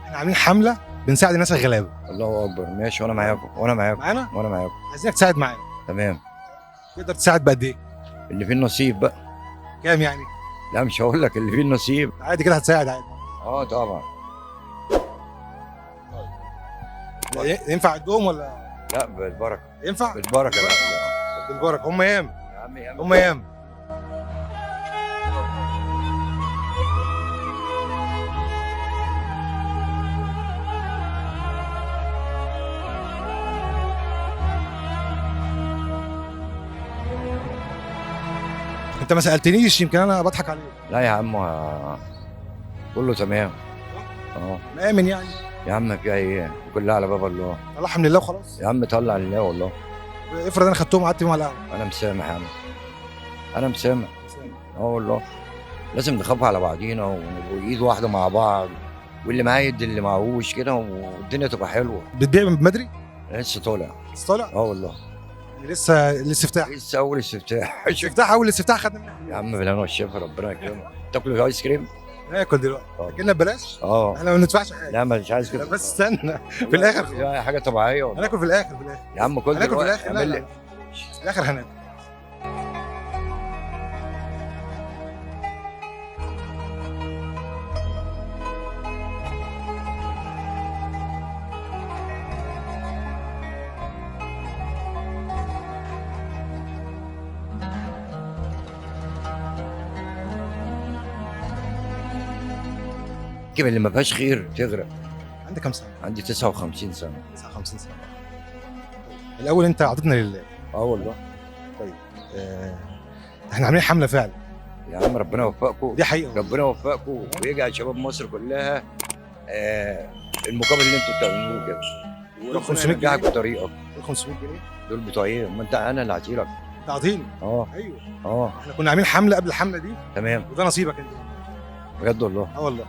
احنا عاملين حمله بنساعد الناس الغلابه. الله اكبر. ماشي، وانا معاكم وانا معاكم معانا وانا معاكم. عايزينك تساعد معانا. تمام. تقدر تساعد بقد ايه؟ اللي فيه النصيب بقى. كام يعني؟ لا مش هقول لك اللي فيه النصيب. عادي كده هتساعد عادي. اه طبعا. ينفع ادوهم ولا؟ لا بالبركه. ينفع بالبركه. لا لا. بالبركه. هم ياما يا عم يا عم. هم ياما. انت ما سالتنيش، يمكن انا بضحك عليك. لا يا عم كله تمام. اه مآمن يعني. يا عم في ايه، كلها على باب الله. الحمد لله وخلاص. يا عم طلع لله والله. افرض انا خدتهم وقعدت بيهم على القهوه. انا مسامح يا عم. انا مسامح. اه والله. لازم نخاف على بعضينا ونبقوا ايد واحده مع بعض، واللي معاه يدي اللي معهوش كده، والدنيا تبقى حلوه. بتبيع من بدري؟ لسه طالع. لسه طالع؟ اه والله. لسه الاستفتاح. لسه اول استفتاح. الاستفتاح اول الاستفتاح خدنا منه. يا عم بالهنا والشفا، ربنا يكرمك. تاكل ايس كريم؟ ناكل دلوقتي. اكلنا ببلاش؟ اه. احنا ما بندفعش حاجه. لا مش عايز لا كده. بس استنى في الاخر. لا حاجه طبيعيه والله. هناكل في الاخر في الاخر. يا عم كل هناكل في دلوقتي. الاخر. لا اعمل لا لي. لا. في الاخر هناكل. الكلمة اللي ما فيهاش خير تغرق. عندك كام سنه؟ عندي 59 سنه. 59 سنه. الاول انت اعطيتنا لله. اه والله. طيب احنا عاملين حمله فعلا. يا عم ربنا يوفقكم. دي حقيقه. ربنا يوفقكم ويجعل شباب مصر كلها المقابل اللي انتوا بتعملوه كده. دول 500 جنيه. يرجعك بطريقه. دول 500 جنيه. دول بتوع ايه؟ ما انت انا اللي هعطيلك. انت عاطيني. اه ايوه. اه احنا كنا عاملين حمله قبل الحمله دي. تمام. وده نصيبك انت. بجد والله. اه والله.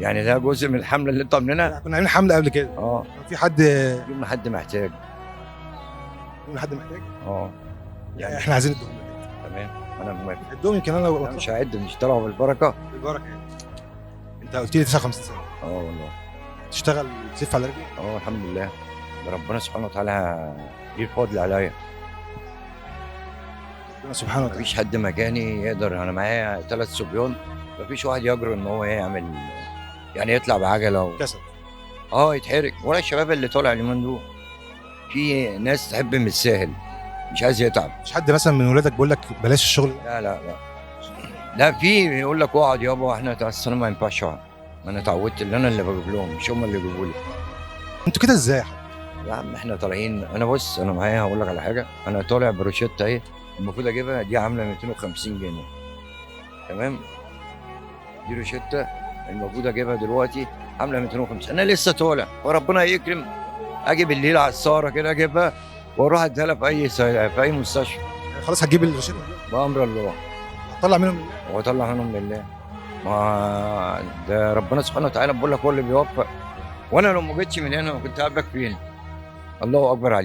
يعني ده جزء من الحمله اللي انتوا عاملينها. كنا عاملين حمله قبل كده. اه. كان في حد. يوم ما حد محتاج. يكون حد محتاج. اه يعني احنا عايزين الدوم. تمام. انا موافق. الدوم يمكن انا لو انا مش هعد، مش طلعوا بالبركه. بالبركه يعني. انت قلت لي 59 سنه. اه والله. تشتغل تلف على رجلك. اه الحمد لله. ده ربنا سبحانه وتعالى ليه الفضل عليا. ربنا سبحانه وتعالى. مفيش حد مكاني يقدر. انا معايا 3 صبيان، مفيش واحد يجرؤ ان هو يعمل، يعني يطلع بعجله كسب. يتحرك. ولا الشباب اللي طالع اليومين دول، في ناس تحب من الساهل، مش عايز يتعب. مش حد مثلا من ولادك بيقول لك بلاش الشغل؟ لا لا لا. لا في يقول لك اقعد يابا، احنا اصل انا ما ينفعش اقعد، ما انا اتعودت اللي انا اللي بجيب لهم مش هم اللي يجيبوا لي. انتوا كده ازاي يا حاج؟ يا عم احنا طالعين. انا بص، انا معايا هقول لك على حاجه. انا طالع بروشيتا اهي، المفروض اجيبها، دي عامله 250 جنيه. تمام. دي روشيتا المفروض اجيبها دلوقتي عامله 250. انا لسه طالع وربنا يكرم، اجي بالليل على السهره كده اجيبها واروح اديها لها في اي مستشفى. خلاص هتجيب الروشته بامر الله. هتطلع منهم الله. واطلع منهم لله. ما ده ربنا سبحانه وتعالى بقول لك هو اللي بيوفق. وانا لو ما جيتش من هنا كنت قابلك فين؟ الله اكبر عليك.